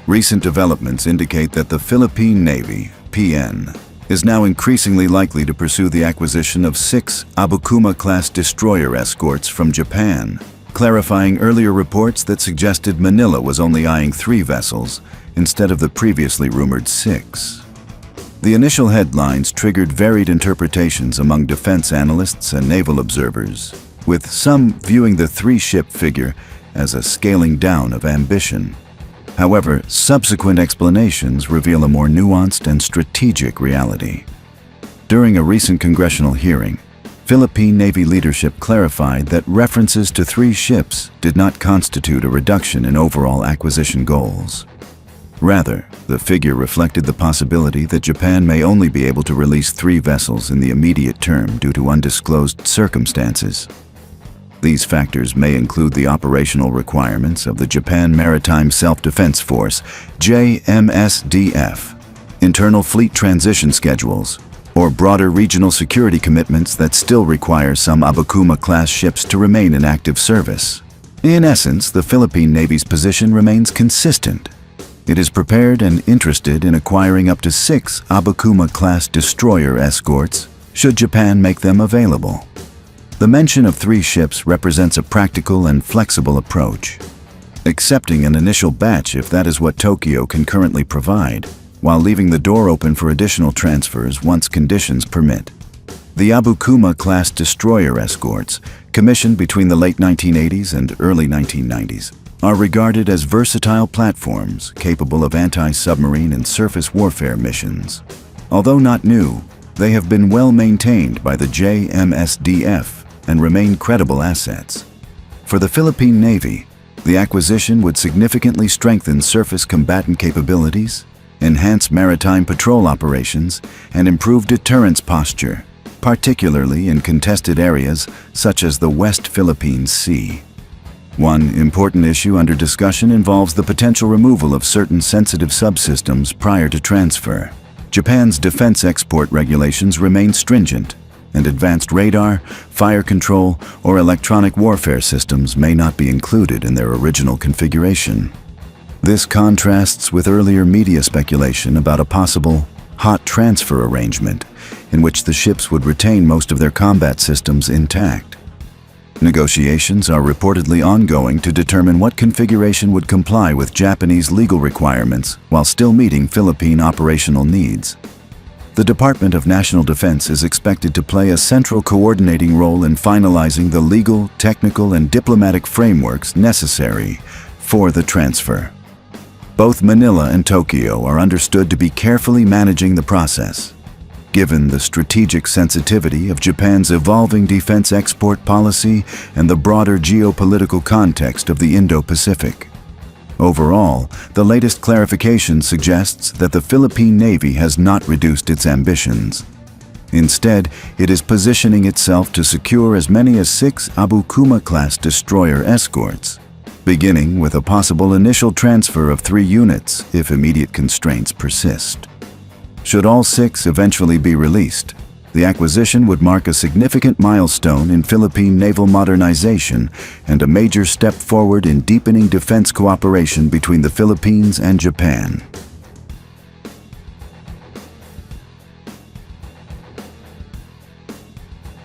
Recent developments indicate that the Philippine Navy, PN, is now increasingly likely to pursue the acquisition of 6 Abukuma-class destroyer escorts from Japan, clarifying earlier reports that suggested Manila was only eyeing 3 vessels instead of the previously rumored 6. The initial headlines triggered varied interpretations among defense analysts and naval observers, with some viewing the 3-ship figure as a scaling down of ambition. However, subsequent explanations reveal a more nuanced and strategic reality. During a recent congressional hearing, Philippine Navy leadership clarified that references to 3 ships did not constitute a reduction in overall acquisition goals. Rather, the figure reflected the possibility that Japan may only be able to release 3 vessels in the immediate term due to undisclosed circumstances. These factors may include the operational requirements of the Japan Maritime Self-Defense Force, JMSDF, internal fleet transition schedules, or broader regional security commitments that still require some Abukuma-class ships to remain in active service. In essence, the Philippine Navy's position remains consistent. It is prepared and interested in acquiring up to 6 Abukuma-class destroyer escorts, should Japan make them available. The mention of 3 ships represents a practical and flexible approach, accepting an initial batch if that is what Tokyo can currently provide, while leaving the door open for additional transfers once conditions permit. The Abukuma-class destroyer escorts, commissioned between the late 1980s and early 1990s, are regarded as versatile platforms capable of anti-submarine and surface warfare missions. Although not new, they have been well maintained by the JMSDF and remain credible assets. For the Philippine Navy, the acquisition would significantly strengthen surface combatant capabilities, enhance maritime patrol operations, and improve deterrence posture, particularly in contested areas such as the West Philippine Sea. One important issue under discussion involves the potential removal of certain sensitive subsystems prior to transfer. Japan's defense export regulations remain stringent, and advanced radar, fire control, or electronic warfare systems may not be included in their original configuration. This contrasts with earlier media speculation about a possible hot transfer arrangement in which the ships would retain most of their combat systems intact. Negotiations are reportedly ongoing to determine what configuration would comply with Japanese legal requirements while still meeting Philippine operational needs. The Department of National Defense is expected to play a central coordinating role in finalizing the legal, technical, and diplomatic frameworks necessary for the transfer. Both Manila and Tokyo are understood to be carefully managing the process, given the strategic sensitivity of Japan's evolving defense export policy and the broader geopolitical context of the Indo-Pacific. Overall, the latest clarification suggests that the Philippine Navy has not reduced its ambitions. Instead, it is positioning itself to secure as many as 6 Abukuma-class destroyer escorts, beginning with a possible initial transfer of 3 units if immediate constraints persist. Should all 6 eventually be released, the acquisition would mark a significant milestone in Philippine naval modernization and a major step forward in deepening defense cooperation between the Philippines and Japan.